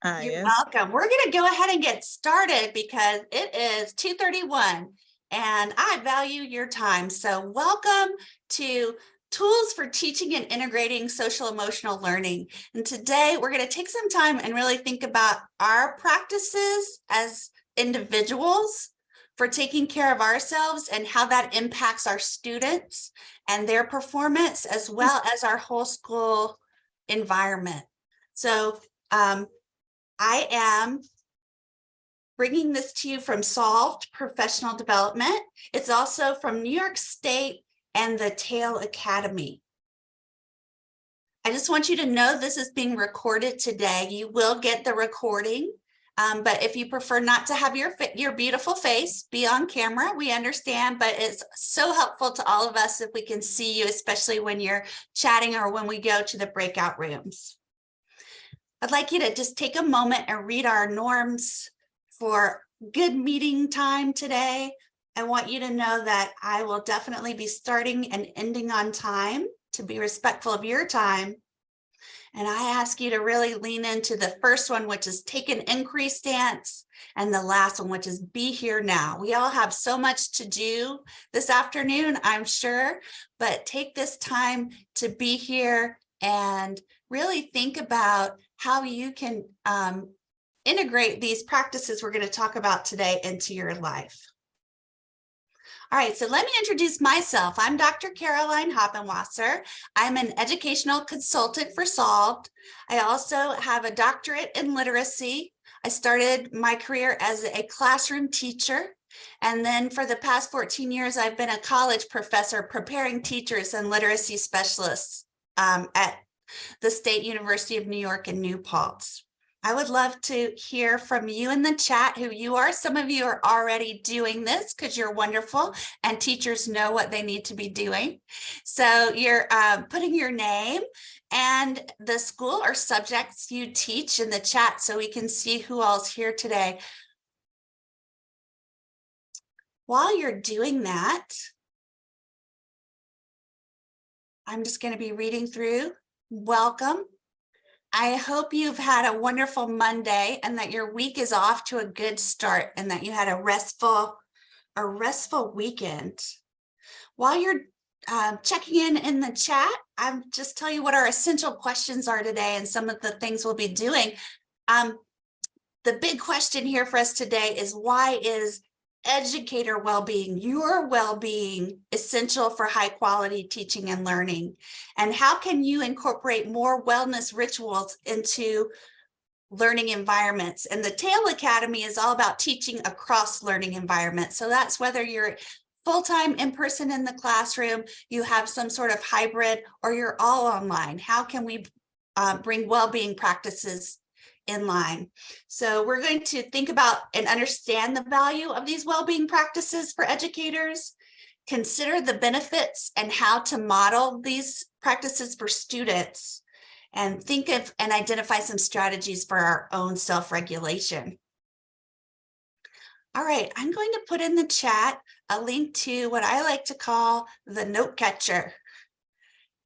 You're Yes. welcome. We're going to go ahead and get started because it is 2:31 and I value your time. So welcome to Tools for Teaching and Integrating Social Emotional Learning. And today we're going to take some time and really think about our practices as individuals for taking care of ourselves and how that impacts our students and their performance, as well as our whole school environment. So I am bringing this to you from Solved Professional Development. It's also from New York State and the Tail Academy. I just want you to know this is being recorded today. You will get the recording, but if you prefer not to have your beautiful face be on camera, we understand, but it's so helpful to all of us if we can see you, especially when you're chatting or when we go to the breakout rooms. I'd like you to just take a moment and read our norms for good meeting time today. I want you to know that I will definitely be starting and ending on time to be respectful of your time. And I ask you to really lean into the first one, which is take an inquiry stance, and the last one, which is be here now. We all have so much to do this afternoon, I'm sure, but take this time to be here and really think about how you can integrate these practices we're going to talk about today into your life. All right, so let me introduce myself. I'm Dr. Caroline Hopenwasser. I'm an educational consultant for Solved. I also have a doctorate in literacy. I started my career as a classroom teacher. And then for the past 14 years, I've been a college professor preparing teachers and literacy specialists at the State University of New York in New Paltz. I would love to hear from you in the chat who you are. Some of you are already doing this because you're wonderful and teachers know what they need to be doing. So you're putting your name and the school or subjects you teach in the chat so we can see who all's here today. While you're doing that, I'm just going to be reading through. Welcome. I hope you've had a wonderful Monday and that your week is off to a good start and that you had a restful weekend. While you're checking in the chat, I'll just tell you what our essential questions are today and some of the things we'll be doing. The big question here for us today is, why is educator well-being, your well-being, essential for high quality teaching and learning? And how can you incorporate more wellness rituals into learning environments? And the Tail Academy is all about teaching across learning environments. So that's whether you're full-time in person in the classroom, you have some sort of hybrid, or you're all online. How can we bring well-being practices in line? So we're going to think about and understand the value of these well-being practices for educators, consider the benefits and how to model these practices for students, and think of and identify some strategies for our own self-regulation. All right, I'm going to put in the chat a link to what I like to call the note catcher.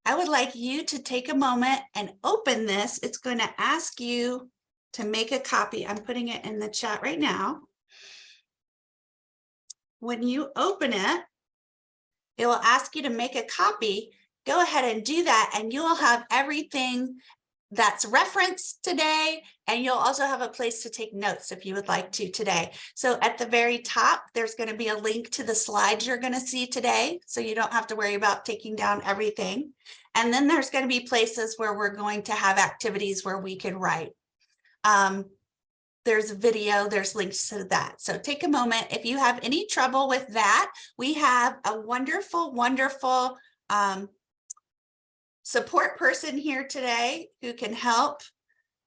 I would like you to take a moment and open this. It's going to ask you to make a copy. I'm putting it in the chat right now. When you open it, it will ask you to make a copy. Go ahead and do that, and you'll have everything that's referenced today, and you'll also have a place to take notes if you would like to today. So at the very top, there's going to be a link to the slides you're going to see today, so you don't have to worry about taking down everything. And then there's going to be places where we're going to have activities where we can write. There's a video, there's links to that. So take a moment. If you have any trouble with that, we have a wonderful, wonderful support person here today who can help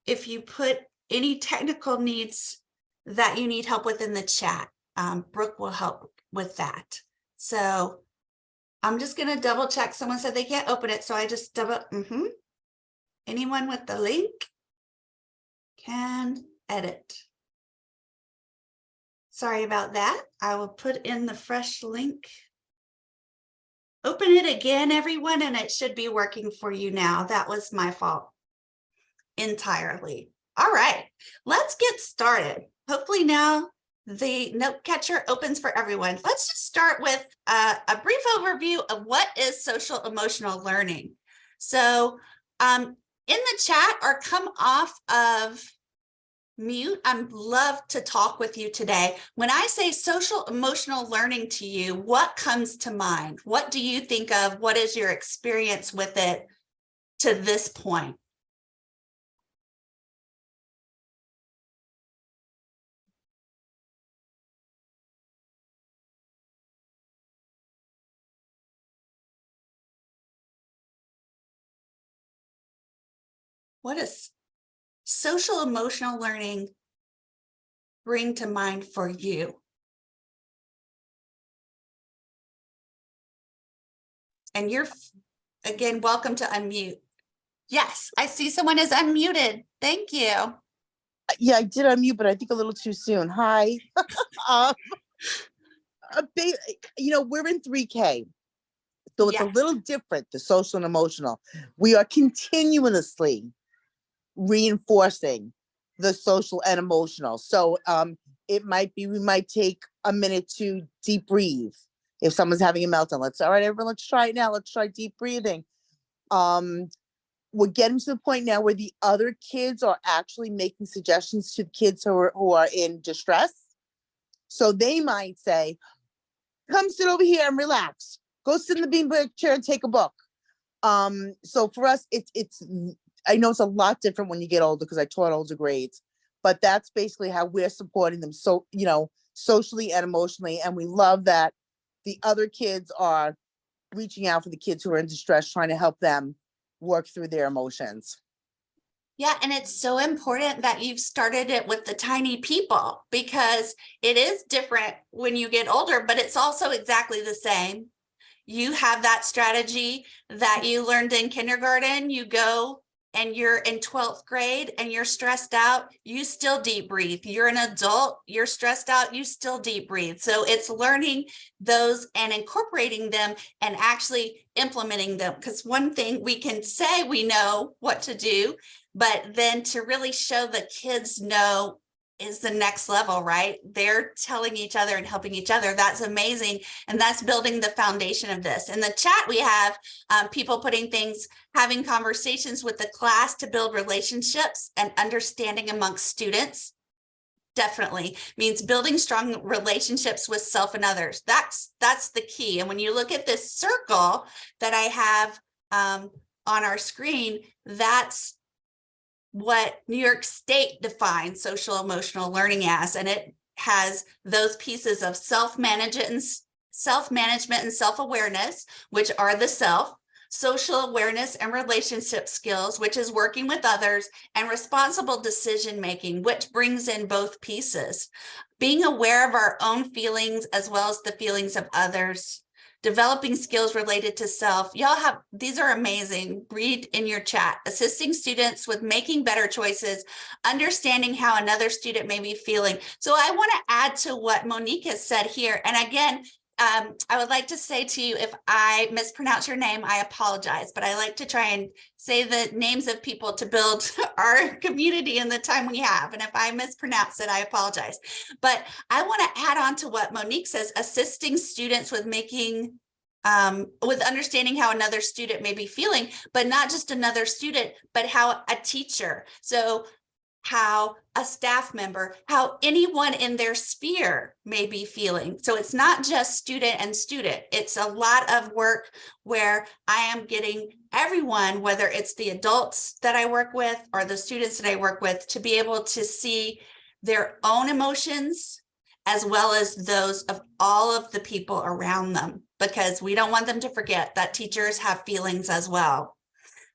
if you put any technical needs that you need help with in the chat. Brooke will help with that. So I'm just going to double check. Someone said they can't open it, so I just double. Anyone with the link can edit. Sorry about that. I will put in the fresh link. Open it again, everyone, and it should be working for you now. That was my fault entirely. All right, let's get started. Hopefully now the note catcher opens for everyone. Let's just start with a brief overview of what is social emotional learning. So in the chat or come off of mute, I'd love to talk with you today. When I say social emotional learning to you, what comes to mind? What do you think of? What is your experience with it to this point? What does social emotional learning bring to mind for you? And you're, again, welcome to unmute. Yes, I see someone is unmuted. Thank you. Yeah, I did unmute, but I think a little too soon. Hi. We're in 3K. So it's a little different, the social and emotional. We are continuously reinforcing the social and emotional. So it might be, we might take a minute to deep breathe. If someone's having a meltdown, all right, everyone, let's try it now. Let's try deep breathing. We're getting to the point now where the other kids are actually making suggestions to the kids who are in distress. So they might say, come sit over here and relax. Go sit in the beanbag chair and take a book. So for us, it's I know it's a lot different when you get older because I taught older grades, but that's basically how we're supporting them. So, socially and emotionally. And we love that the other kids are reaching out for the kids who are in distress, trying to help them work through their emotions. Yeah, and it's so important that you've started it with the tiny people because it is different when you get older, but it's also exactly the same. You have that strategy that you learned in kindergarten. You go and you're in 12th grade and you're stressed out, you still deep breathe. You're an adult, you're stressed out, you still deep breathe. So it's learning those and incorporating them and actually implementing them. Because one thing we can say we know what to do, but then to really show the kids know is the next level, right? They're telling each other and helping each other. That's amazing. And that's building the foundation of this. In the chat, we have people putting things, having conversations with the class to build relationships and understanding amongst students. Definitely means building strong relationships with self and others. That's the key. And when you look at this circle that I have on our screen, that's what New York State defines social emotional learning as, and it has those pieces of self-management and self-awareness, which are the self, social awareness and relationship skills, which is working with others, and responsible decision making, which brings in both pieces. Being aware of our own feelings as well as the feelings of others. Developing skills related to self. Y'all have, these are amazing. Read in your chat. Assisting students with making better choices, understanding how another student may be feeling. So I want to add to what Monique has said here. And again, I would like to say to you, if I mispronounce your name, I apologize, but I like to try and say the names of people to build our community in the time we have. And if I mispronounce it, I apologize. But I want to add on to what Monique says, assisting students with making with understanding how another student may be feeling, but not just another student, but how a teacher. So how a staff member, how anyone in their sphere may be feeling. So it's not just student and student. It's a lot of work where I am getting everyone, whether it's the adults that I work with or the students that I work with, to be able to see their own emotions as well as those of all of the people around them, because we don't want them to forget that teachers have feelings as well.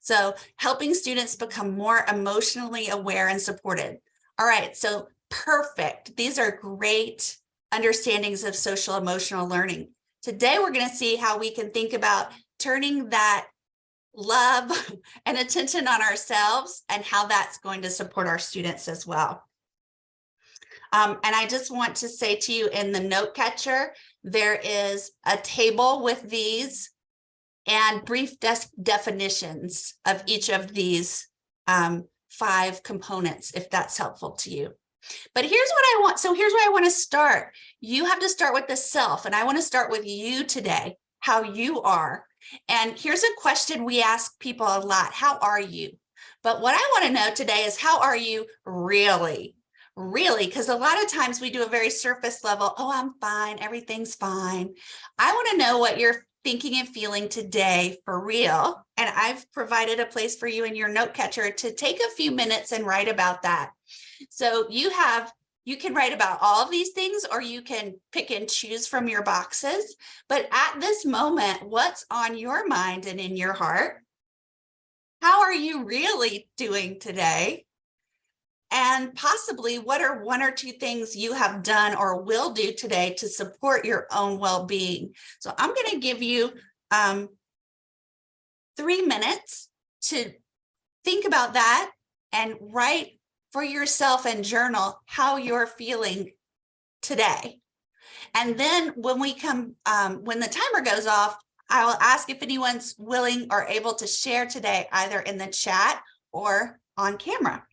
So helping students become more emotionally aware and supported. All right, so perfect. These are great understandings of social emotional learning. Today, we're going to see how we can think about turning that love and attention on ourselves and how that's going to support our students as well. And I just want to say to you, in the note catcher, there is a table with these and brief definitions of each of these 5 components, if that's helpful to you. But here's what I want. So here's where I want to start. You have to start with the self, and I want to start with you today, how you are. And here's a question we ask people a lot. How are you? But what I want to know today is, how are you really? Really, because a lot of times we do a very surface level. Oh, I'm fine. Everything's fine. I want to know what you're thinking and feeling today for real. And I've provided a place for you in your note catcher to take a few minutes and write about that. So you can write about all of these things, or you can pick and choose from your boxes. But at this moment, what's on your mind and in your heart? How are you really doing today? And possibly, what are 1 or 2 things you have done or will do today to support your own well-being? So I'm going to give you 3 minutes to think about that and write for yourself and journal how you're feeling today. And then when we come, when the timer goes off, I will ask if anyone's willing or able to share today, either in the chat or on camera.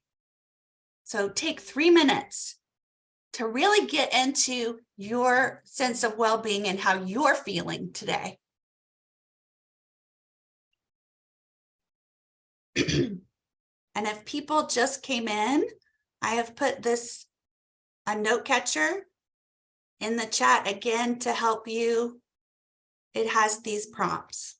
So take 3 minutes to really get into your sense of well-being and how you're feeling today. And if people just came in, I have put a note catcher in the chat again to help you. It has these prompts.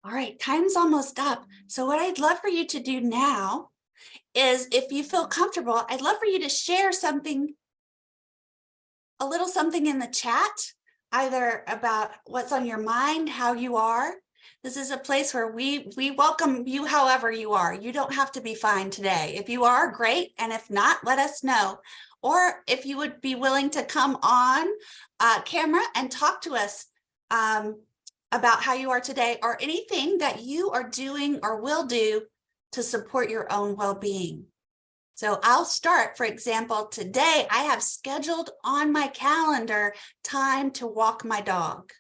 All right, time's almost up. So what I'd love for you to do now is, if you feel comfortable, I'd love for you to share something, a little something in the chat, either about what's on your mind, how you are. This is a place where we welcome you however you are. You don't have to be fine today. If you are, great. And if not, let us know. Or if you would be willing to come on camera and talk to us about how you are today, or anything that you are doing or will do to support your own well-being. So I'll start. For example, today I have scheduled on my calendar time to walk my dog.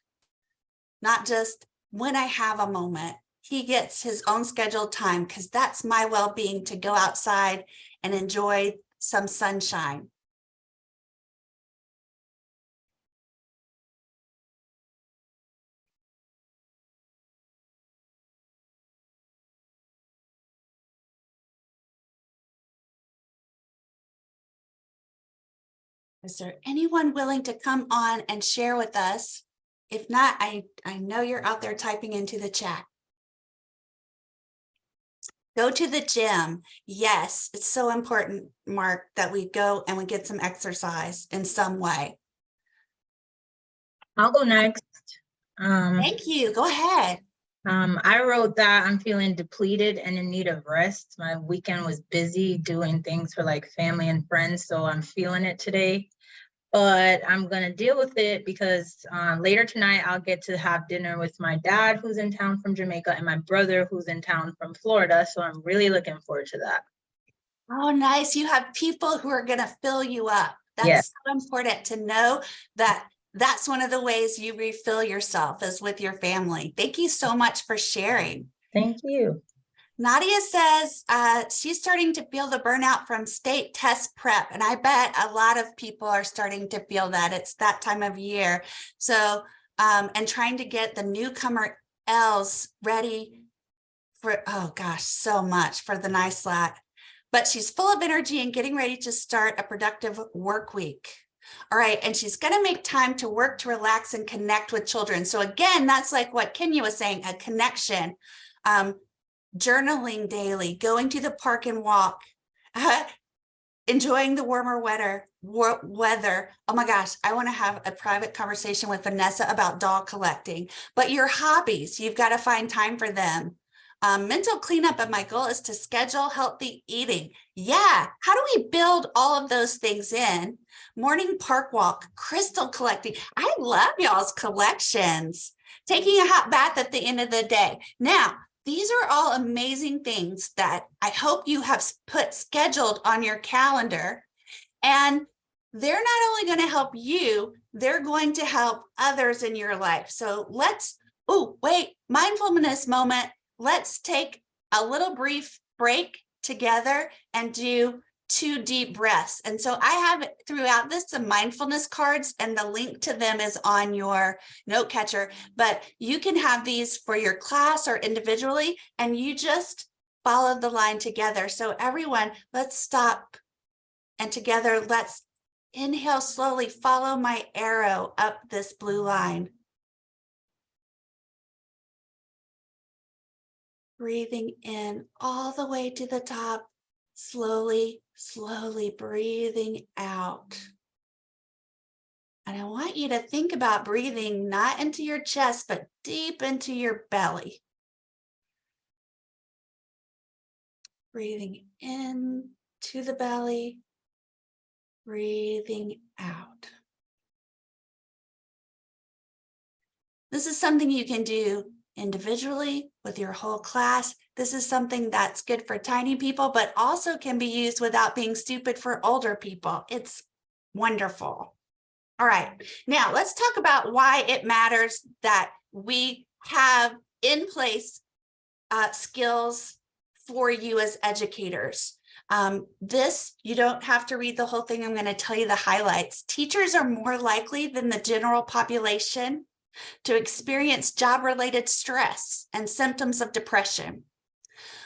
Not just when I have a moment. He gets his own scheduled time, because that's my well-being, to go outside and enjoy some sunshine. Is there anyone willing to come on and share with us If not, I know you're out there typing into the chat. Go to the gym. Yes, it's so important, Mark, that we go and we get some exercise in some way. I'll go next. Thank you. Go ahead. I wrote that I'm feeling depleted and in need of rest. My weekend was busy doing things for like family and friends, so I'm feeling it today. But I'm gonna deal with it because later tonight I'll get to have dinner with my dad who's in town from Jamaica and my brother who's in town from Florida. So I'm really looking forward to that. Oh, nice. You have people who are going to fill you up. That's Yes. so important to know that that's one of the ways you refill yourself is with your family. Thank you so much for sharing. Thank you. Nadia says she's starting to feel the burnout from state test prep. And I bet a lot of people are starting to feel that. It's that time of year. So, and trying to get the newcomer L's ready for, oh gosh, so much for the NISLAT. But she's full of energy and getting ready to start a productive work week. All right. And she's going to make time to work, to relax and connect with children. So again, that's like what Kenya was saying, a connection, journaling daily, going to the park and walk, enjoying the warmer weather. Oh my gosh, I want to have a private conversation with Vanessa about doll collecting. But your hobbies, you've got to find time for them. Mental cleanup, and my goal is to schedule healthy eating. Yeah, how do we build all of those things in? Morning park walk, crystal collecting. I love y'all's collections. Taking a hot bath at the end of the day. Now, these are all amazing things that I hope you have put scheduled on your calendar. And they're not only going to help you, they're going to help others in your life. So let's, oh, wait, mindfulness moment. Let's take a little brief break together and do 2 deep breaths. And so I have throughout this some mindfulness cards, and the link to them is on your note catcher, but you can have these for your class or individually, and you just follow the line together. So everyone, let's stop, and together let's inhale slowly, follow my arrow up this blue line. Breathing in all the way to the top, slowly, slowly breathing out. And I want you to think about breathing not into your chest, but deep into your belly. Breathing in to the belly, breathing out. This is something you can do individually with your whole class. This is something that's good for tiny people, but also can be used without being stupid for older people. It's wonderful. All right, now let's talk about why it matters that we have in place skills for you as educators. You don't have to read the whole thing. I'm going to tell you the highlights. Teachers are more likely than the general population to experience job-related stress and symptoms of depression.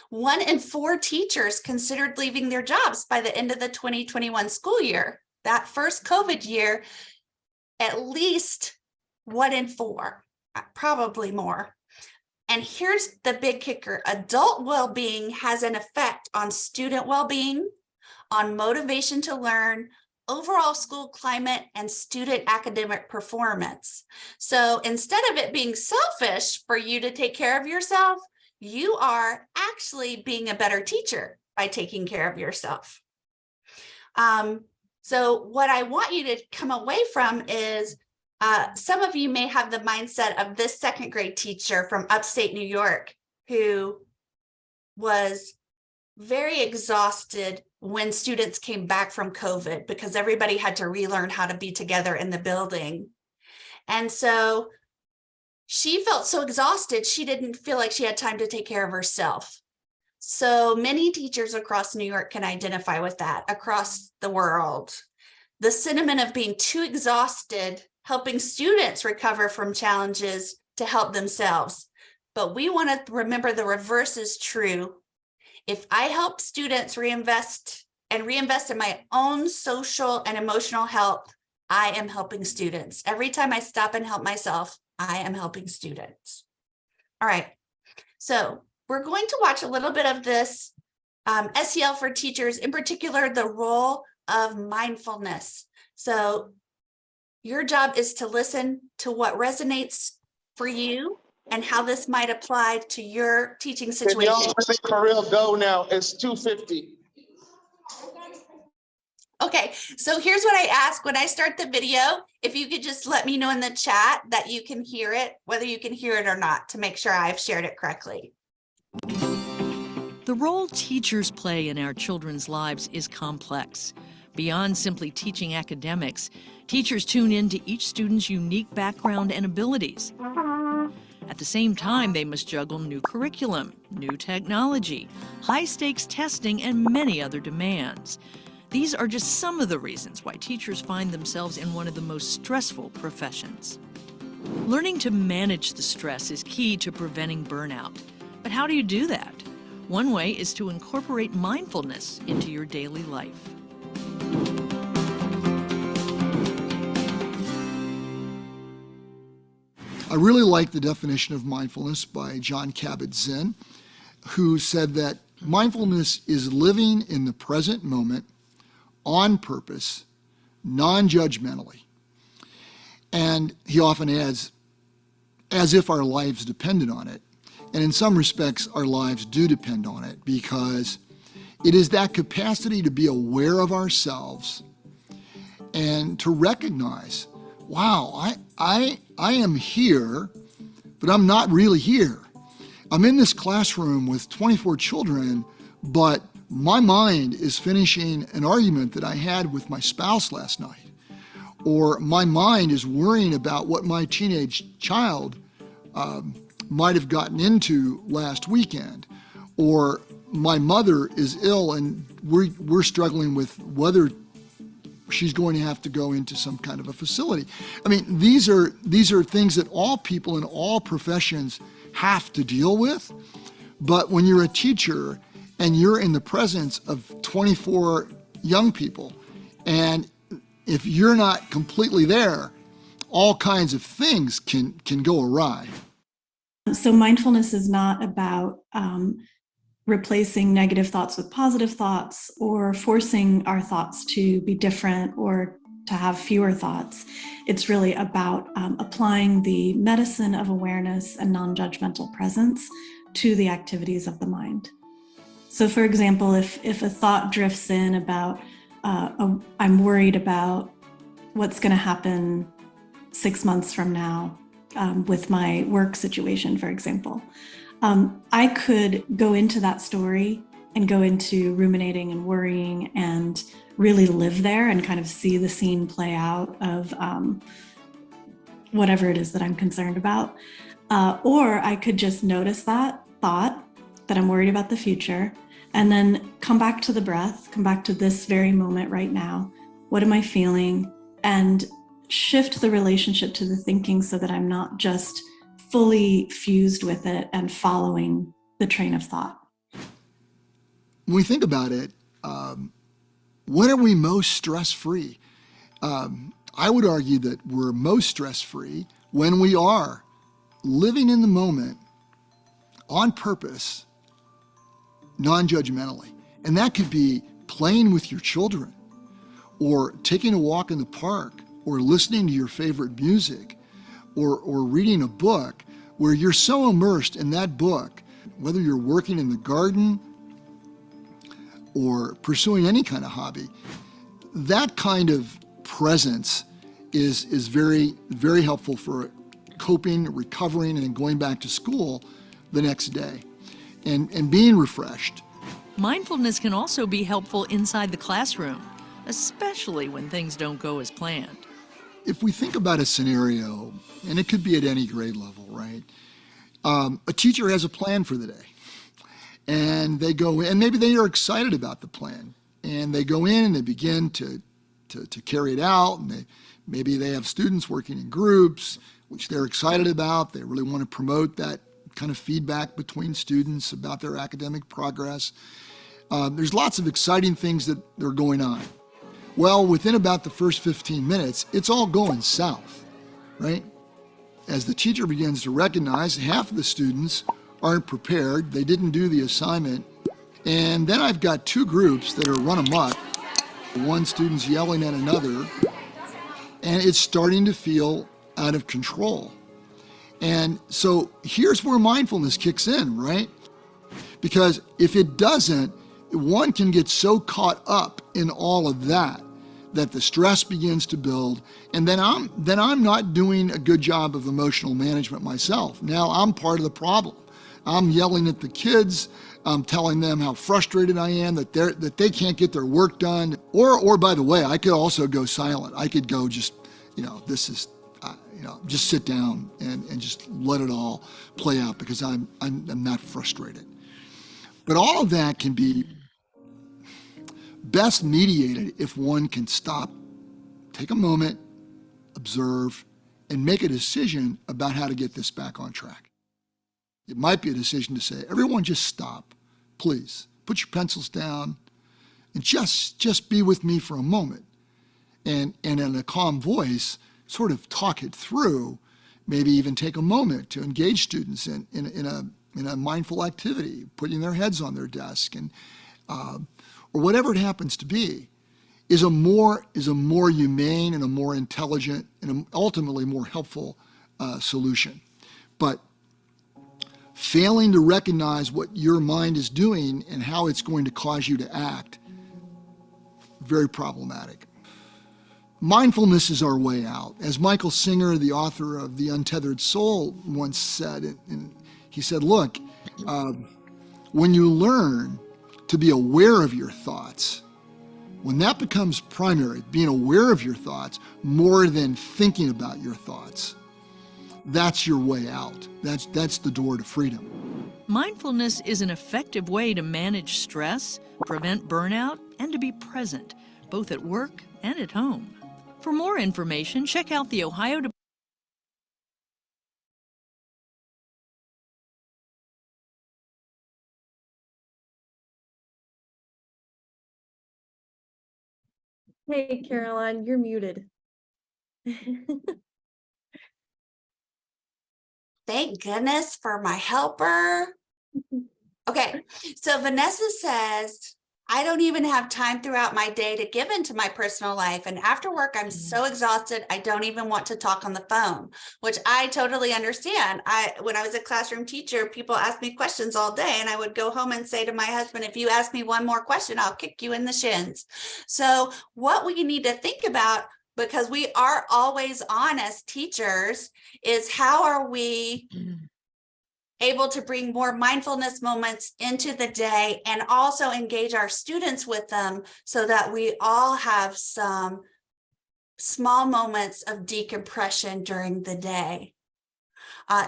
1 in 4 teachers considered leaving their jobs by the end of the 2021 school year. That first COVID year, at least 1 in 4, probably more. And here's the big kicker. Adult well-being has an effect on student well-being, on motivation to learn, overall school climate, and student academic performance. So instead of it being selfish for you to take care of yourself, you are actually being a better teacher by taking care of yourself. So what I want you to come away from is some of you may have the mindset of this 2nd grade teacher from upstate New York who was very exhausted when students came back from COVID because everybody had to relearn how to be together in the building. And so she felt so exhausted, she didn't feel like she had time to take care of herself. So many teachers across New York can identify with that, across the world. The sentiment of being too exhausted, helping students recover from challenges to help themselves. But we want to remember the reverse is true. If I help students reinvest in my own social and emotional health, I am helping students. Every time I stop and help myself, I am helping students. All right, so we're going to watch a little bit of this SEL for teachers, in particular, the role of mindfulness. So your job is to listen to what resonates for you and how this might apply to your teaching situation. Can y'all really for real go now? It's 2:50. Okay, so here's what I ask when I start the video. If you could just let me know in the chat that you can hear it, whether you can hear it or not, to make sure I've shared it correctly. The role teachers play in our children's lives is complex. Beyond simply teaching academics, teachers tune into each student's unique background and abilities. At the same time, they must juggle new curriculum, new technology, high-stakes testing, and many other demands. These are just some of the reasons why teachers find themselves in one of the most stressful professions. Learning to manage the stress is key to preventing burnout. But how do you do that? One way is to incorporate mindfulness into your daily life. I really like the definition of mindfulness by John Kabat-Zinn, who said that mindfulness is living in the present moment on purpose, non-judgmentally. And he often adds, as if our lives depended on it. And in some respects, our lives do depend on it, because it is that capacity to be aware of ourselves and to recognize, wow, I am here, but I'm not really here. I'm in this classroom with 24 children, but my mind is finishing an argument that I had with my spouse last night. Or my mind is worrying about what my teenage child might have gotten into last weekend. Or my mother is ill and we're struggling with whether she's going to have to go into some kind of a facility. I mean, these are things that all people in all professions have to deal with. But when you're a teacher and you're in the presence of 24 young people, and if you're not completely there, all kinds of things can go awry. So mindfulness is not about replacing negative thoughts with positive thoughts, or forcing our thoughts to be different or to have fewer thoughts. It's really about applying the medicine of awareness and non-judgmental presence to the activities of the mind. So for example, if a thought drifts in about, I'm worried about what's going to happen 6 months from now with my work situation, for example, I could go into that story and go into ruminating and worrying and really live there and kind of see the scene play out of whatever it is that I'm concerned about. Or I could just notice that thought, that I'm worried about the future, and then come back to the breath, come back to this very moment right now. What am I feeling? And shift the relationship to the thinking so that I'm not just fully fused with it and following the train of thought. When we think about it, when are we most stress-free? I would argue that we're most stress-free when we are living in the moment on purpose, non-judgmentally. And that could be playing with your children, or taking a walk in the park, or listening to your favorite music, or reading a book where you're so immersed in that book, whether you're working in the garden or pursuing any kind of hobby. That kind of presence is very, very helpful for coping, recovering, and then going back to school the next day and being refreshed. Mindfulness can also be helpful inside the classroom, especially when things don't go as planned. If we think about a scenario, and it could be at any grade level, right? A teacher has a plan for the day, and they go in, and maybe they are excited about the plan, and they go in and they begin to carry it out, and maybe they have students working in groups, which they're excited about. They really want to promote that kind of feedback between students about their academic progress. There's lots of exciting things that are going on. Well, within about the first 15 minutes, it's all going south, right? as the teacher begins to recognize half of the students aren't prepared, they didn't do the assignment, and then I've got two groups that are run amok. One student's yelling at another, and it's starting to feel out of control. And so here's where mindfulness kicks in, right? Because if it doesn't, one can get so caught up in all of that that the stress begins to build, and then I'm not doing a good job of emotional management myself. Now I'm part of the problem. I'm yelling at the kids. I'm telling them how frustrated I am that they can't get their work done. Or by the way, I could also go silent. I could go just, this is, just sit down and just let it all play out because I'm not frustrated. But all of that can be best mediated if one can stop, take a moment, observe, and make a decision about how to get this back on track. It might be a decision to say, everyone just stop, please. Put your pencils down and just be with me for a moment. And in a calm voice, sort of talk it through, maybe even take a moment to engage students in a mindful activity, putting their heads on their desk and or whatever it happens to be, is a more humane and a more intelligent and ultimately more helpful solution. But failing to recognize what your mind is doing and how it's going to cause you to act, very problematic. Mindfulness is our way out. As Michael Singer, the author of The Untethered Soul, once said, and he said, look, when you learn to be aware of your thoughts, when that becomes primary, being aware of your thoughts more than thinking about your thoughts, that's your way out. That's the door to freedom. Mindfulness is an effective way to manage stress, prevent burnout, and to be present, both at work and at home. For more information, check out the Ohio Department. Hey, Caroline, you're muted. Thank goodness for my helper. Okay, so Vanessa says, I don't even have time throughout my day to give into my personal life. And after work, I'm so exhausted, I don't even want to talk on the phone, which I totally understand. When I was a classroom teacher, people asked me questions all day, and I would go home and say to my husband, if you ask me one more question, I'll kick you in the shins. So what we need to think about, because we are always on as teachers, is how are we able to bring more mindfulness moments into the day and also engage our students with them so that we all have some small moments of decompression during the day.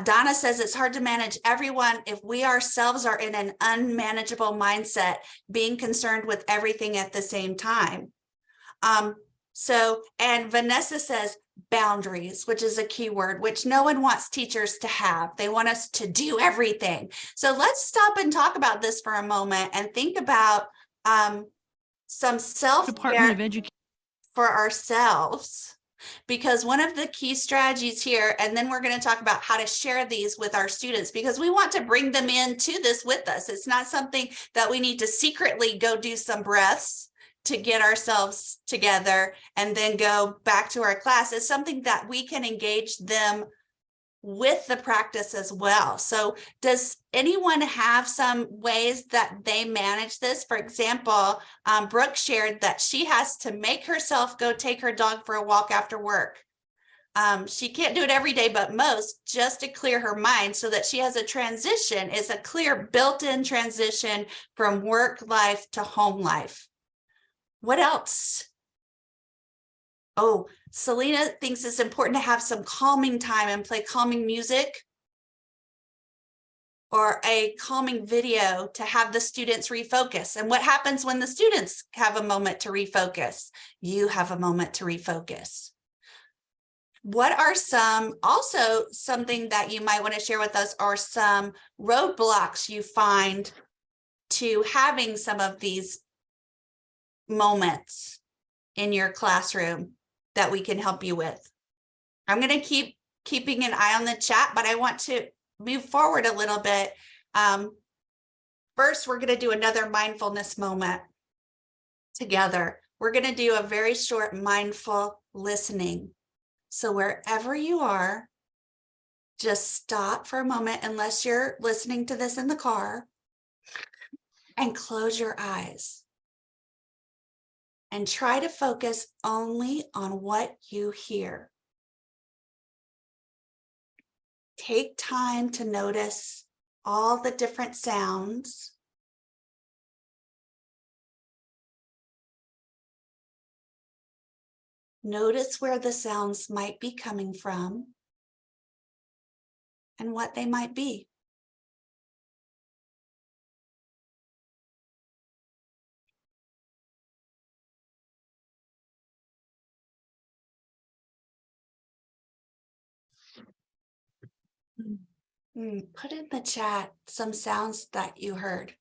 Donna says it's hard to manage everyone if we ourselves are in an unmanageable mindset, being concerned with everything at the same time. And Vanessa says boundaries, which is a key word, which no one wants teachers to have. They want us to do everything. So let's stop and talk about this for a moment and think about some self-care for ourselves. Because one of the key strategies here, and then we're going to talk about how to share these with our students, because we want to bring them into this with us. It's not something that we need to secretly go do some breaths to get ourselves together and then go back to our class. It's something that we can engage them with the practice as well. So does anyone have some ways that they manage this? For example, Brooke shared that she has to make herself go take her dog for a walk after work. She can't do it every day, but most, just to clear her mind so that she has a transition. It's a clear built-in transition from work life to home life. What else? Oh, Selena thinks it's important to have some calming time and play calming music or a calming video to have the students refocus. And what happens when the students have a moment to refocus? You have a moment to refocus. What are something that you might want to share with us are some roadblocks you find to having some of these moments in your classroom that we can help you with? I'm going to keep keeping an eye on the chat, but I want to move forward a little bit. First, we're going to do another mindfulness moment together. We're going to do a very short mindful listening. So wherever you are, just stop for a moment, unless you're listening to this in the car, and close your eyes. And try to focus only on what you hear. Take time to notice all the different sounds. Notice where the sounds might be coming from and what they might be. Put in the chat some sounds that you heard.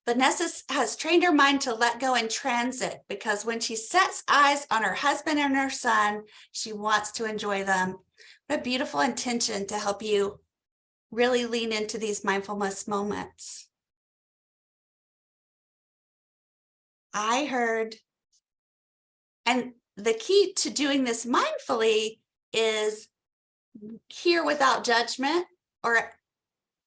Vanessa has trained her mind to let go in transit, because when she sets eyes on her husband and her son, she wants to enjoy them. What a beautiful intention to help you really lean into these mindfulness moments. I heard, and the key to doing this mindfully is hear without judgment or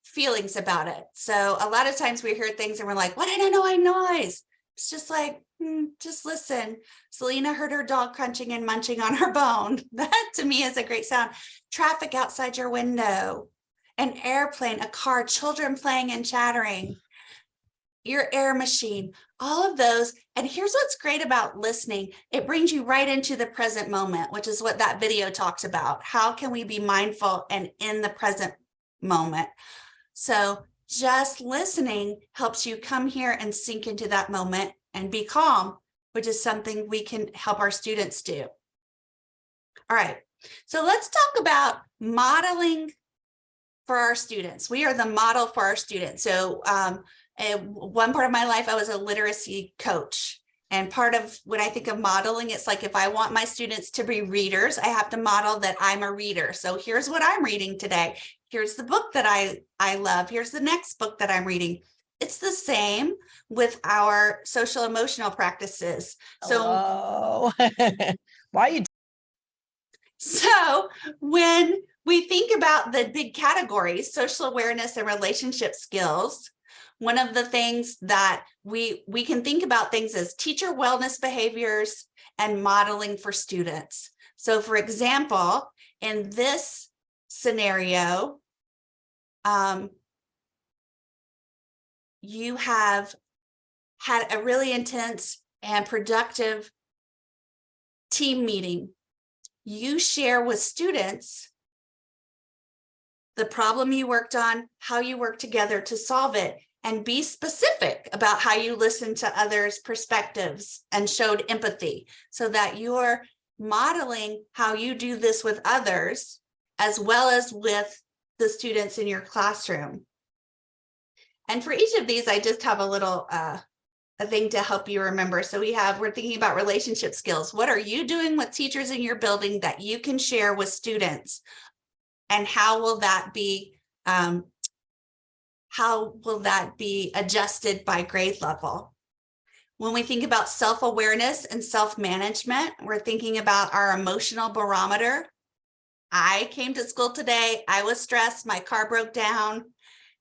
feelings about it. So a lot of times we hear things and we're like, what did I noise? It's just like, just listen. Selena heard her dog crunching and munching on her bone. That to me is a great sound. Traffic outside your window, an airplane, a car, children playing and chattering, your air machine, all of those. And here's what's great about listening. It brings you right into the present moment, which is what that video talks about. How can we be mindful and in the present moment? So just listening helps you come here and sink into that moment and be calm, which is something we can help our students do. All right, so let's talk about modeling for our students. We are the model for our students. So at one part of my life, I was a literacy coach. And part of when I think of modeling, it's like if I want my students to be readers, I have to model that I'm a reader. So here's what I'm reading today. Here's the book that I love. Here's the next book that I'm reading. It's the same with our social emotional practices. So why are you? So when we think about the big categories, social awareness and relationship skills, one of the things that we can think about things as teacher wellness behaviors and modeling for students. So for example, in this scenario, you have had a really intense and productive team meeting. You share with students the problem you worked on, how you work together to solve it, and be specific about how you listened to others' perspectives and showed empathy, so that you're modeling how you do this with others, as well as with the students in your classroom. And for each of these, I just have a little a thing to help you remember. So we're thinking about relationship skills. What are you doing with teachers in your building that you can share with students? And how will that be adjusted by grade level? When we think about self-awareness and self-management, we're thinking about our emotional barometer. I came to school today, I was stressed, my car broke down.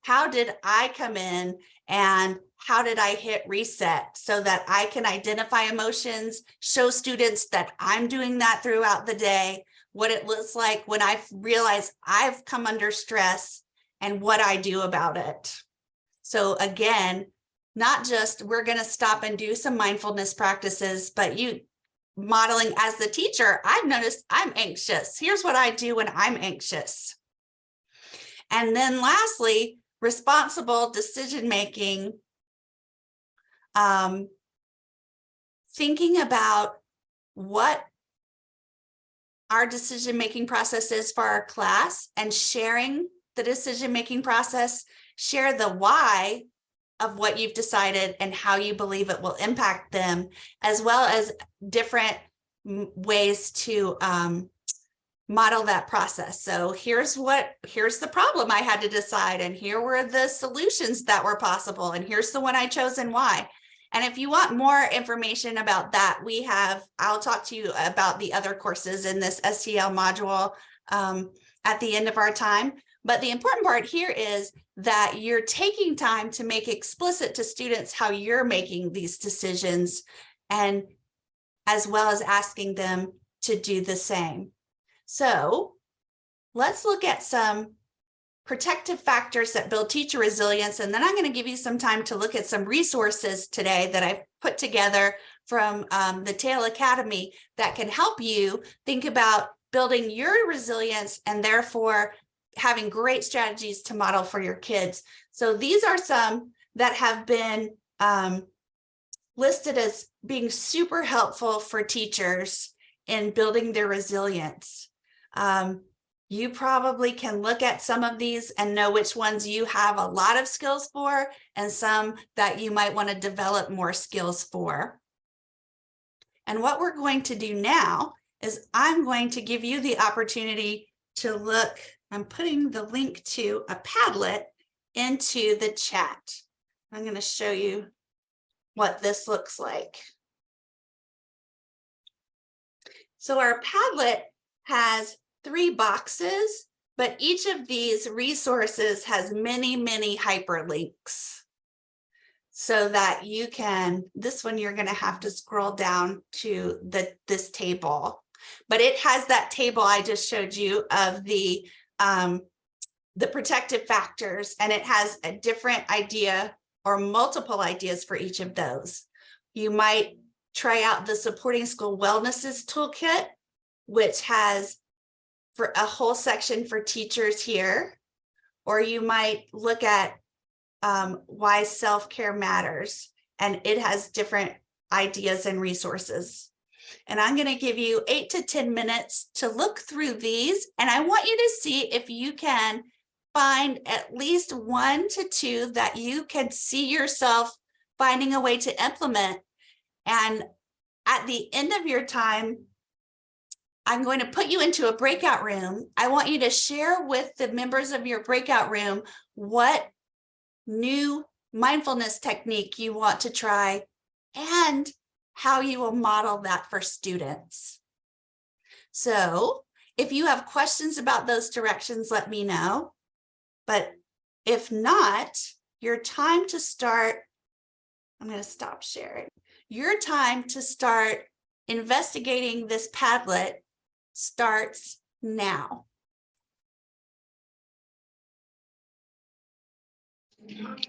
How did I come in and how did I hit reset so that I can identify emotions, show students that I'm doing that throughout the day, what it looks like when I realize I've come under stress and what I do about it. So again, not just we're going to stop and do some mindfulness practices, but you modeling as the teacher, I've noticed I'm anxious. Here's what I do when I'm anxious. And then lastly, responsible decision-making, thinking about what our decision-making process is for our class and sharing the decision-making process, share the why of what you've decided and how you believe it will impact them, as well as different ways to model that process. So here's the problem I had to decide, and here were the solutions that were possible, and here's the one I chose and why. And if you want more information about that, I'll talk to you about the other courses in this SEL module at the end of our time. But the important part here is that you're taking time to make explicit to students how you're making these decisions, and as well as asking them to do the same. So let's look at some protective factors that build teacher resilience. And then I'm going to give you some time to look at some resources today that I've put together from the Tail Academy that can help you think about building your resilience and therefore having great strategies to model for your kids. So these are some that have been listed as being super helpful for teachers in building their resilience. You probably can look at some of these and know which ones you have a lot of skills for and some that you might want to develop more skills for. And what we're going to do now is I'm going to give you the opportunity to look. I'm putting the link to a Padlet into the chat. I'm going to show you what this looks like. So our Padlet has 3 boxes, but each of these resources has many, many hyperlinks so that you can, this one you're going to have to scroll down to this table, but it has that table I just showed you of the protective factors, and it has a different idea or multiple ideas for each of those. You might try out the Supporting School Wellnesses Toolkit, which has for a whole section for teachers here, or you might look at why self-care matters, and it has different ideas and resources. And I'm going to give you 8 to 10 minutes to look through these, and I want you to see if you can find at least 1 to 2 that you can see yourself finding a way to implement. And at the end of your time, I'm going to put you into a breakout room. I want you to share with the members of your breakout room what new mindfulness technique you want to try and how you will model that for students. So if you have questions about those directions, let me know. But if not, your time to start, I'm going to stop sharing. Your time to start investigating this Padlet starts now.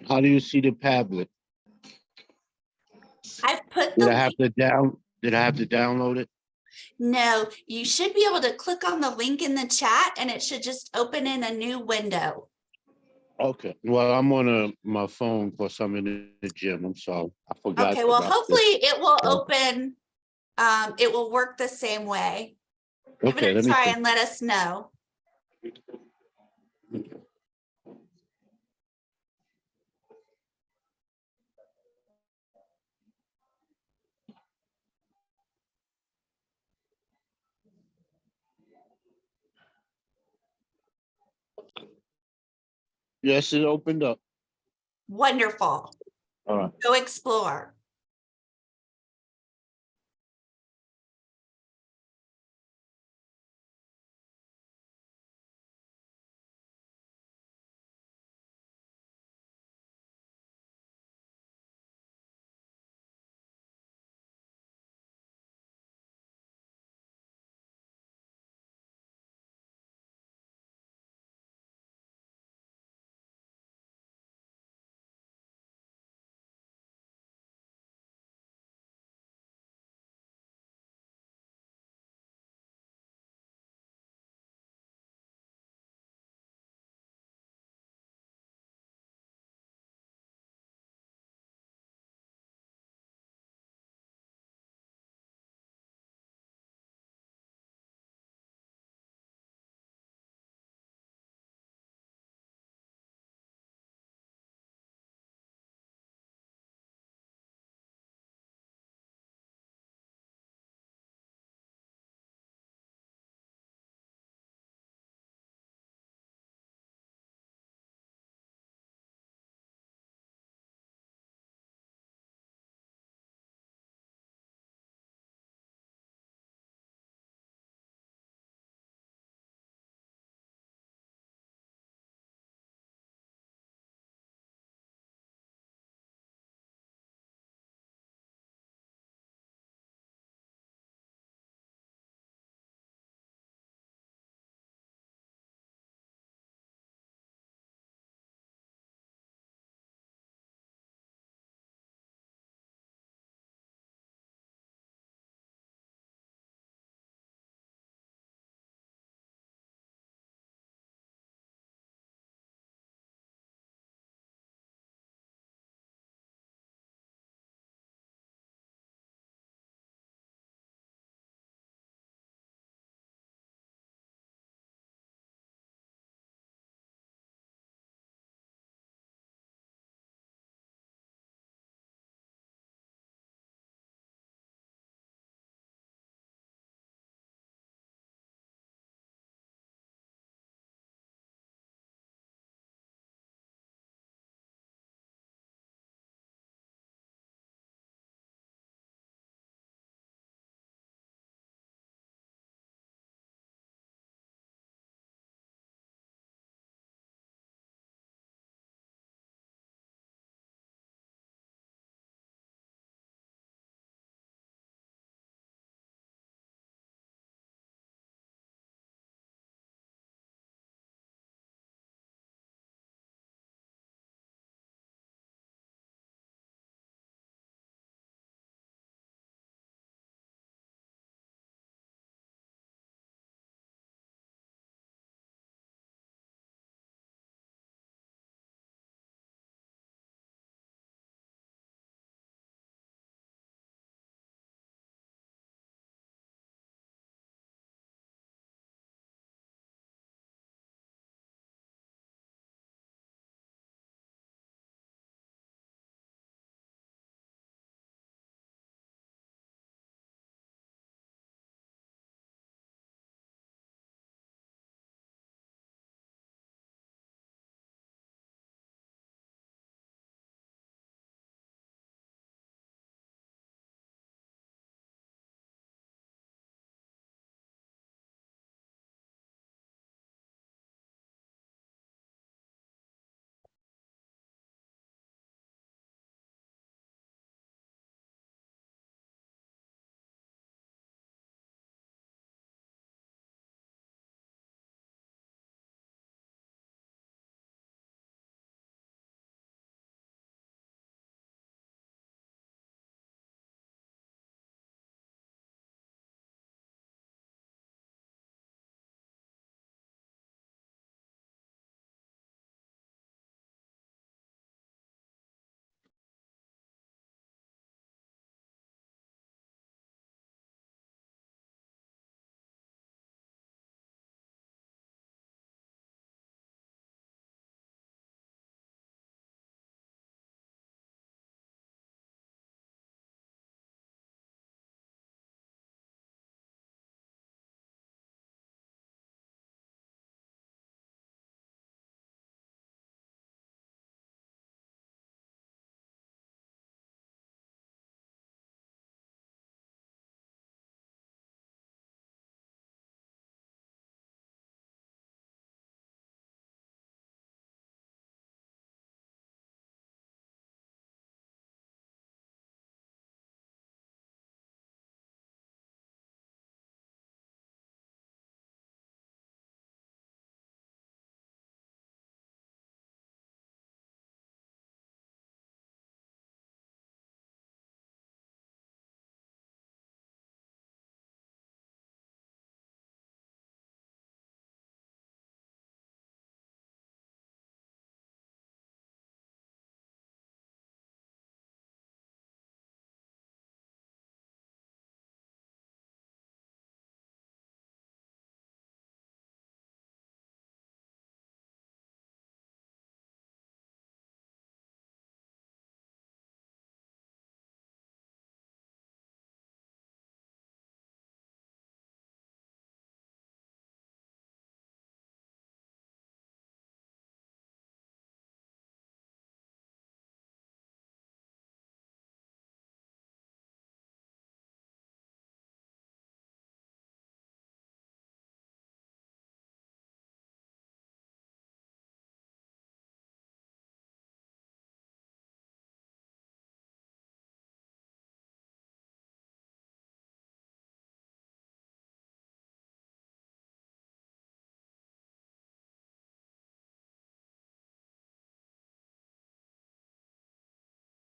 How do you see the Padlet? I've put Did the I have link. to download it? No, you should be able to click on the link in the chat and it should just open in a new window. Okay. Well, I'm on my phone because I'm in the gym. I'm sorry. I forgot. Okay, well, about hopefully this. it will open. It will work the same way. Give Okay, it a let me try see. and let us know. Yes, it opened up. Wonderful. All right. Go explore.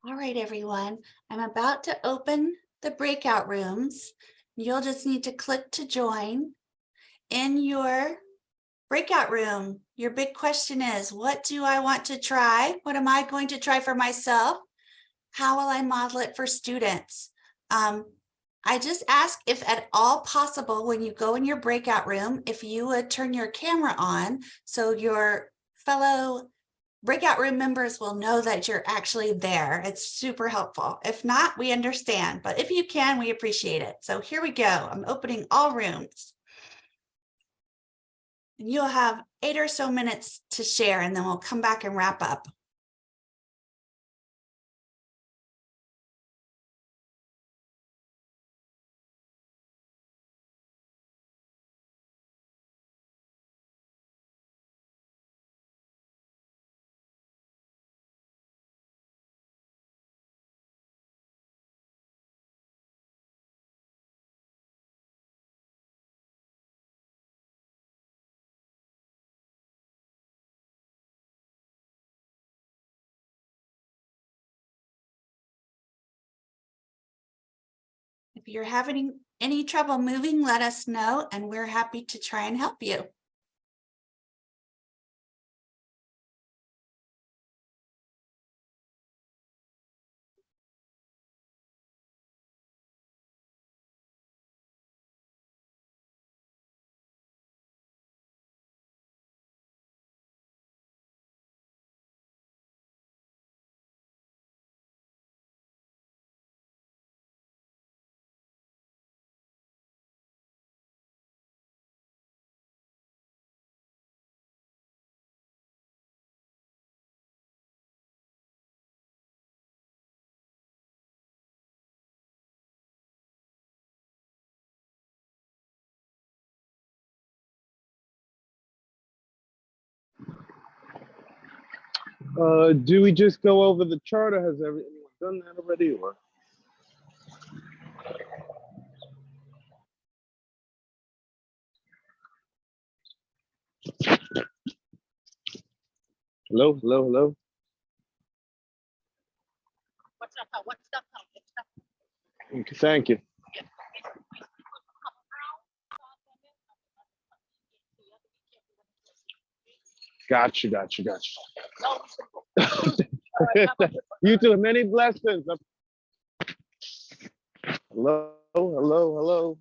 All right, everyone, I'm about to open the breakout rooms. You'll just need to click to join. In your breakout room, your big question is, what do I want to try? What am I going to try for myself? How will I model it for students? I just ask, if at all possible, when you go in your breakout room, if you would turn your camera on so your fellow breakout room members will know that you're actually there. It's super helpful. If not, we understand, but if you can, we appreciate it. So here we go. I'm opening all rooms. And you'll have 8 or so minutes to share, and then we'll come back and wrap up. If you're having any trouble moving, let us know, and we're happy to try and help you. Do we just go over the chart, or has anyone done that already? Or hello, hello, hello. Okay, thank you. Gotcha. You too. Many blessings. Hello, hello.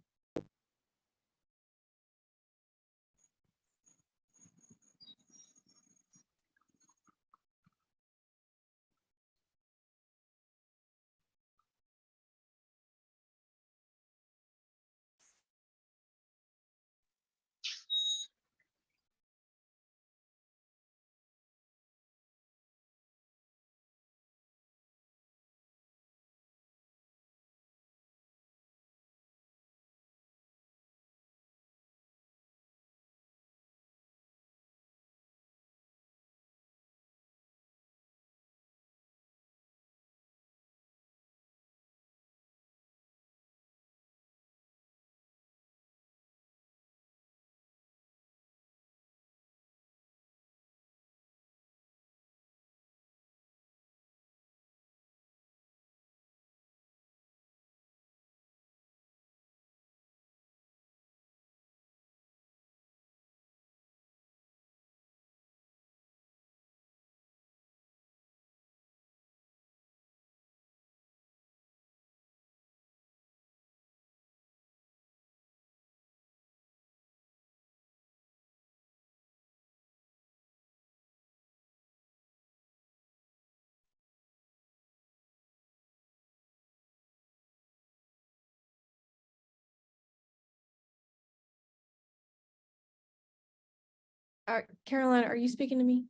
Caroline, are you speaking to me?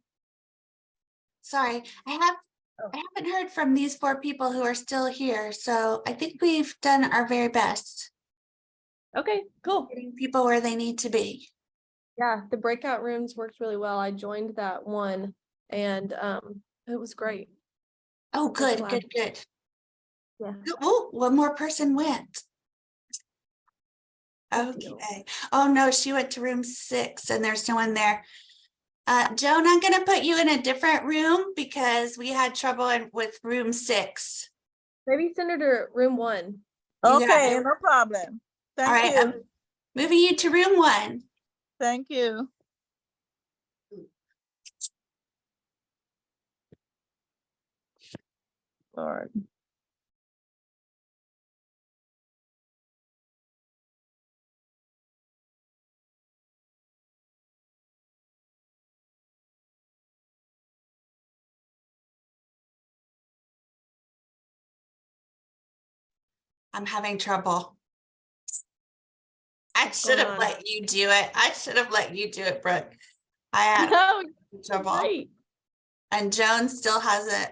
Sorry, I haven't heard from these 4 people who are still here, so I think we've done our very best. Okay, cool. Getting people where they need to be. Yeah, the breakout rooms worked really well. I joined that one, and it was great. Oh, good. Yeah. Oh, one more person went. Okay. Oh no, she went to room 6 and there's no one there. Joan, I'm gonna put you in a different room because we had trouble with room 6. Maybe send her to room 1. You got Okay, it. no problem. All Thank right, you. I'm moving you to room 1. Thank you. Lord. I'm having trouble. I should have let you do it. I should have let you do it, Brooke. I had No, trouble. great. And Joan still hasn't.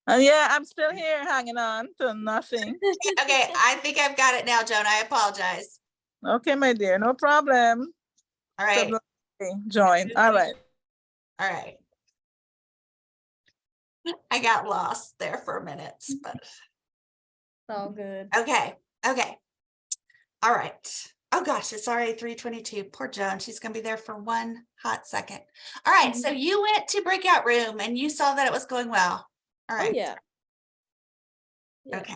Yeah, I'm still here hanging on to nothing. Okay, I think I've got it now, Joan. I apologize. Okay, my dear, no problem. All right. Join. All right. All right. I got lost there for a minute, but It's all good. okay. Okay. All right. Oh gosh, it's already 3:22. Poor Joan. She's gonna be there for one hot second. All right. So you went to breakout room and you saw that it was going well. All right. Oh, yeah. Okay.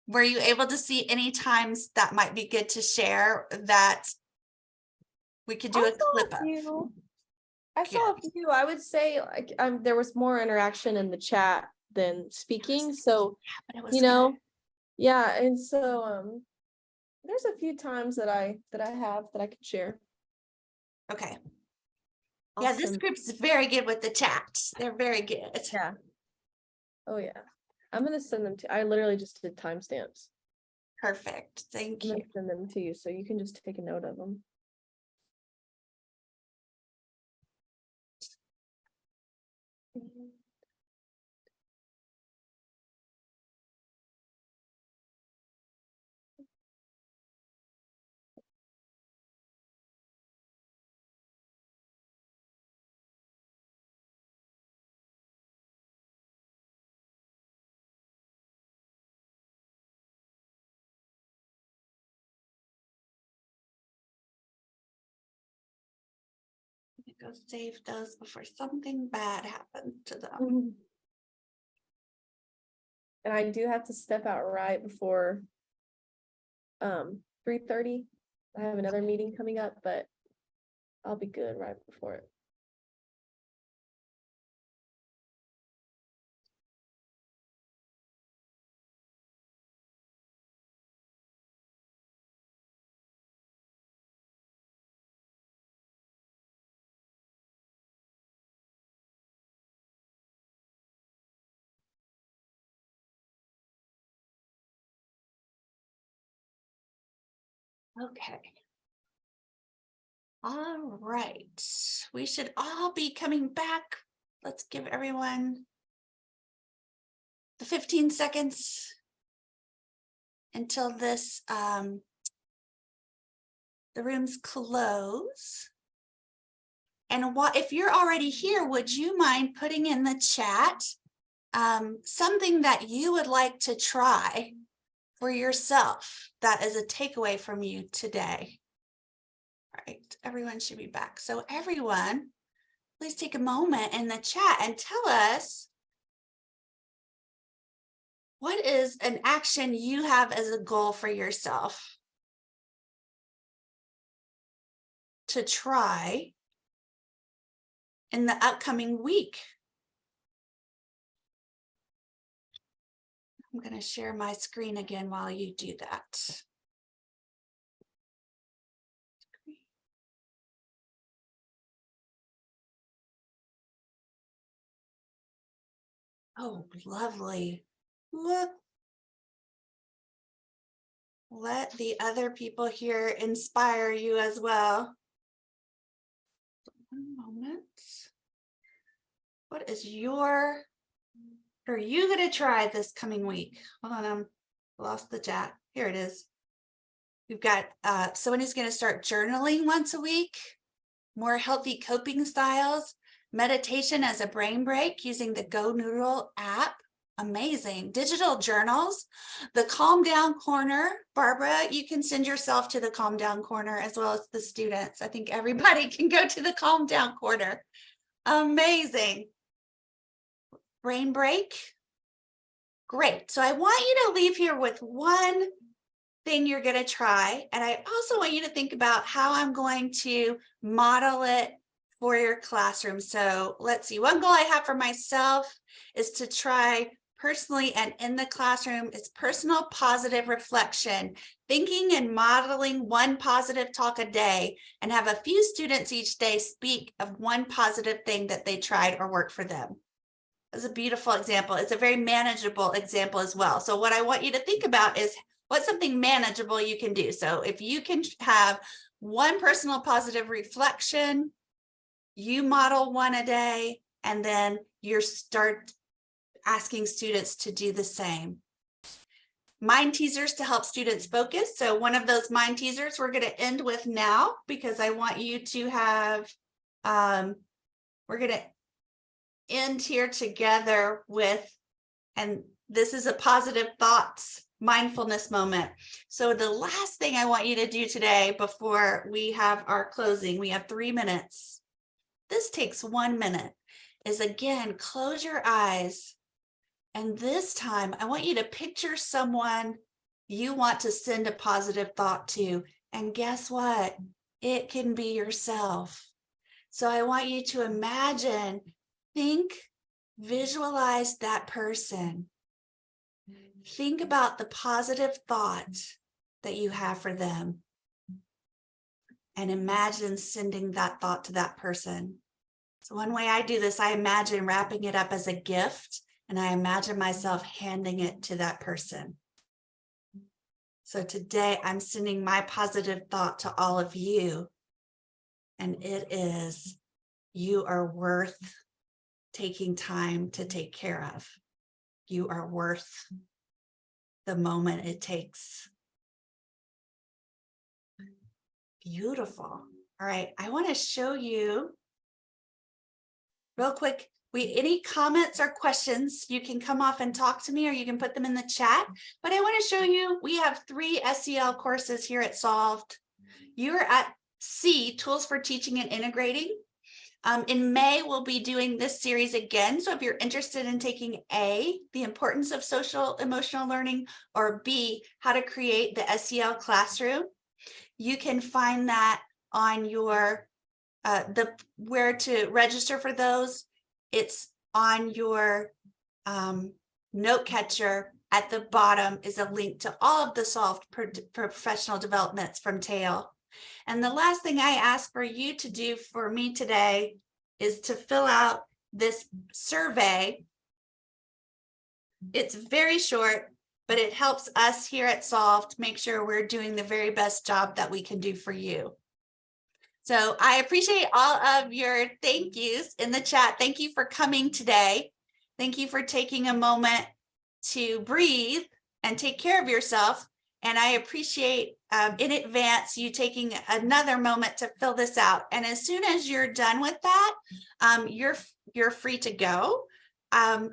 Were you able to see any times that might be good to share that we could do a clip of? I saw a few. I would say like there was more interaction in the chat than speaking. So, But it was you know, yeah. And so there's a few times that I have that I could share. okay. Yeah, this Awesome. group's very good with the chat. They're very good. Yeah. Oh yeah. I'm gonna send them to. I literally just did timestamps. Perfect. Thank I'm you. gonna send them to you so you can just take a note of them. Go save those before something bad happens to them. And I do have to step out right before 3:30. I have another meeting coming up, but I'll be good right before it. Okay. All right. We should all be coming back. Let's give everyone the 15 seconds until this the rooms close. And what if you're already here, would you mind putting in the chat something that you would like to try for yourself that is a takeaway from you today? All right, everyone should be back. So everyone, please take a moment in the chat and tell us what is an action you have as a goal for yourself to try in the upcoming week. I'm going to share my screen again while you do that. Oh, lovely. Look. Let the other people here inspire you as well. One moment. What is your, are you going to try this coming week? Hold on, I'm lost the chat. Here it is. We've got someone who's going to start journaling once a week, more healthy coping styles, meditation as a brain break using the Go Noodle app, Amazing. Digital journals, the calm down corner. Barbara, you can send yourself to the calm down corner as well as the students. I think everybody can go to the calm down corner. Amazing. Brain break. Great. So I want you to leave here with one thing you're going to try. And I also want you to think about how I'm going to model it for your classroom. So let's see. One goal I have for myself is to try personally and in the classroom is personal positive reflection, thinking and modeling one positive talk a day, and have a few students each day speak of one positive thing that they tried or worked for them. That's a beautiful example. It's a very manageable example as well. So what I want you to think about is what's something manageable you can do. So if you can have one personal positive reflection, you model one a day, and then you start asking students to do the same. Mind teasers to help students focus. So one of those mind teasers we're going to end with now, because I want you to have, we're going to end here together with, and this is a positive thoughts mindfulness moment. So the last thing I want you to do today before we have our closing, we have 3 minutes. This takes 1 minute, is again, close your eyes. And this time, I want you to picture someone you want to send a positive thought to. And guess what? It can be yourself. So I want you to imagine, think, visualize that person. Think about the positive thought that you have for them. And imagine sending that thought to that person. So one way I do this, I imagine wrapping it up as a gift. And I imagine myself handing it to that person. So today I'm sending my positive thought to all of you. And it is, you are worth taking time to take care of. You are worth the moment it takes. Beautiful. All right, I want to show you real quick. Any comments or questions, you can come off and talk to me, or you can put them in the chat. But I want to show you, we have 3 SEL courses here at Solved. You're at C, Tools for Teaching and Integrating. In May, we'll be doing this series again. So if you're interested in taking A, the importance of social emotional learning, or B, how to create the SEL classroom, you can find that on your, where to register for those. It's on your note catcher. At the bottom is a link to all of the Solved professional developments from TAIL. And the last thing I ask for you to do for me today is to fill out this survey. It's very short, but it helps us here at Solved make sure we're doing the very best job that we can do for you. So I appreciate all of your thank yous in the chat. Thank you for coming today. Thank you for taking a moment to breathe and take care of yourself. And I appreciate in advance you taking another moment to fill this out. And as soon as you're done with that, you're free to go.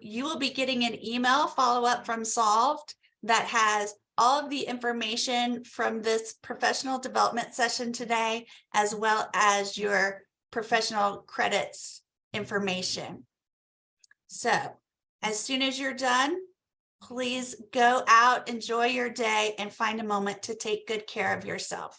You will be getting an email follow-up from Solved that has all of the information from this professional development session today, as well as your professional credits information. So as soon as you're done, please go out, enjoy your day, and find a moment to take good care of yourself.